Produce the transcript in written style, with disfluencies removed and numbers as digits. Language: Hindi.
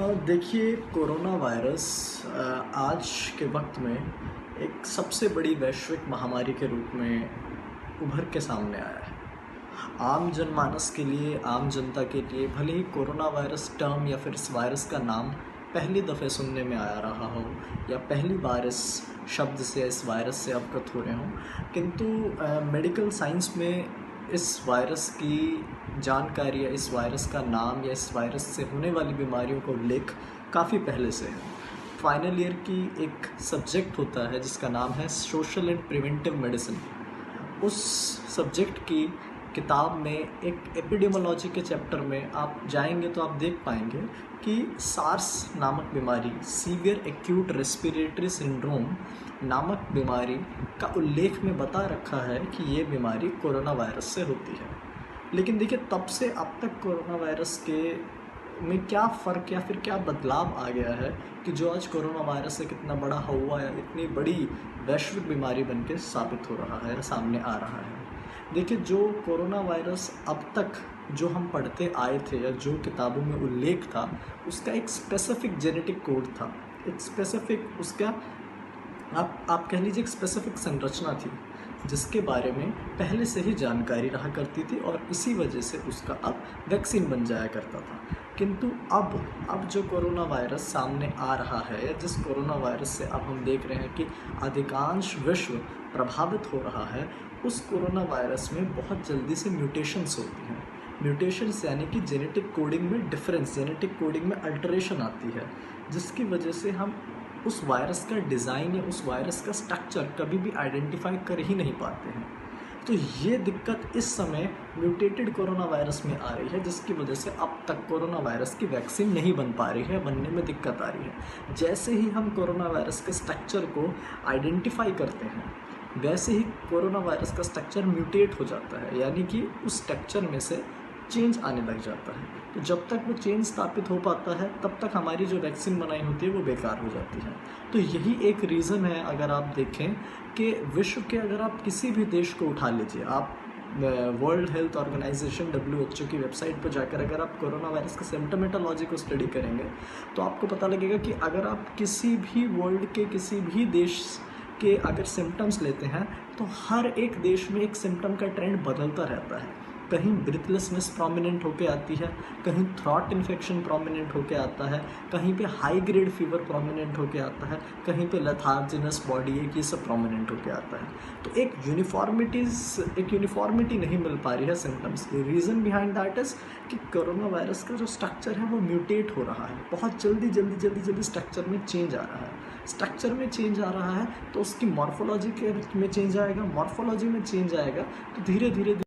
देखिए कोरोना वायरस आज के वक्त में एक सबसे बड़ी वैश्विक महामारी के रूप में उभर के सामने आया है। आम जनमानस के लिए, आम जनता के लिए भले ही कोरोना वायरस टर्म या फिर इस वायरस का नाम पहली दफ़े सुनने में आ रहा हो या पहली बार इस शब्द से, इस वायरस से अवगत हो रहे हों, किंतु मेडिकल साइंस में इस वायरस की जानकारी या इस वायरस का नाम या इस वायरस से होने वाली बीमारियों का उल्लेख काफ़ी पहले से है। फाइनल ईयर की एक सब्जेक्ट होता है जिसका नाम है सोशल एंड प्रिवेंटिव मेडिसिन। उस सब्जेक्ट की किताब में एक एपिडेमोलॉजी के चैप्टर में आप जाएंगे तो आप देख पाएंगे कि सार्स नामक बीमारी, सीवियर एक्यूट रेस्पिरेटरी सिंड्रोम नामक बीमारी का उल्लेख में बता रखा है कि ये बीमारी कोरोना वायरस से होती है। लेकिन देखिए तब से अब तक कोरोना वायरस के में क्या फ़र्क या फिर क्या बदलाव आ गया है कि जो आज कोरोना वायरस एक इतना बड़ा हुआ या इतनी बड़ी वैश्विक बीमारी बन के साबित हो रहा है, सामने आ रहा है। देखिए जो कोरोना वायरस अब तक जो हम पढ़ते आए थे या जो किताबों में उल्लेख था, उसका एक स्पेसिफिक जेनेटिक कोड था, एक स्पेसिफिक उसका आप कह लीजिए एक स्पेसिफिक संरचना थी जिसके बारे में पहले से ही जानकारी रहा करती थी और इसी वजह से उसका अब वैक्सीन बन जाया करता था। किंतु अब जो कोरोना वायरस सामने आ रहा है या जिस कोरोना वायरस से अब हम देख रहे हैं कि अधिकांश विश्व प्रभावित हो रहा है, उस कोरोना वायरस में बहुत जल्दी से म्यूटेशंस होती हैं। म्यूटेशंस यानी कि जेनेटिक कोडिंग में डिफरेंस, जेनेटिक कोडिंग में अल्टरेशन आती है, जिसकी वजह से हम उस वायरस का डिज़ाइन या उस वायरस का स्ट्रक्चर कभी भी आइडेंटिफाई कर ही नहीं पाते हैं। तो ये दिक्कत इस समय म्यूटेटेड कोरोना वायरस में आ रही है, जिसकी वजह से अब तक कोरोना वायरस की वैक्सीन नहीं बन पा रही है, बनने में दिक्कत आ रही है। जैसे ही हम कोरोना वायरस के स्ट्रक्चर को आइडेंटिफाई करते हैं, वैसे ही कोरोना वायरस का स्ट्रक्चर म्यूटेट हो जाता है, यानी कि उस स्ट्रक्चर में से चेंज आने लग जाता है। तो जब तक वो चेंज स्थापित हो पाता है तब तक हमारी जो वैक्सीन बनाई होती है वो बेकार हो जाती है। तो यही एक रीज़न है, अगर आप देखें कि विश्व के अगर आप किसी भी देश को उठा लीजिए, आप वर्ल्ड हेल्थ ऑर्गेनाइजेशन WHO की वेबसाइट पर जाकर अगर आप कोरोना वायरस के सिम्टोमेटोलॉजी को स्टडी करेंगे तो आपको पता लगेगा कि अगर आप किसी भी वर्ल्ड के किसी भी देश के अगर सिम्टम्स लेते हैं तो हर एक देश में एक सिम्टम का ट्रेंड बदलता रहता है। कहीं ब्रीथलेसनेस प्रोमिनेंट होके आती है, कहीं थ्रॉट इन्फेक्शन प्रोमिनेंट होके आता है, कहीं पे हाई ग्रेड फीवर प्रोमिनेंट होके आता है, कहीं पे लेथार्जिनस बॉडी एक, ये सब प्रोमिनेंट होके आता है। तो एक यूनिफॉर्मिटी नहीं मिल पा रही है सिम्टम्स की। रीज़न बिहाइंड दैट इज़ कि कोरोना वायरस का जो स्ट्रक्चर है वो म्यूटेट हो रहा है, बहुत जल्दी स्ट्रक्चर में चेंज आ रहा है। स्ट्रक्चर में चेंज आ रहा है तो उसकी मॉर्फोलॉजी के में चेंज आएगा, मॉर्फोलॉजी में चेंज आएगा तो धीरे धीरे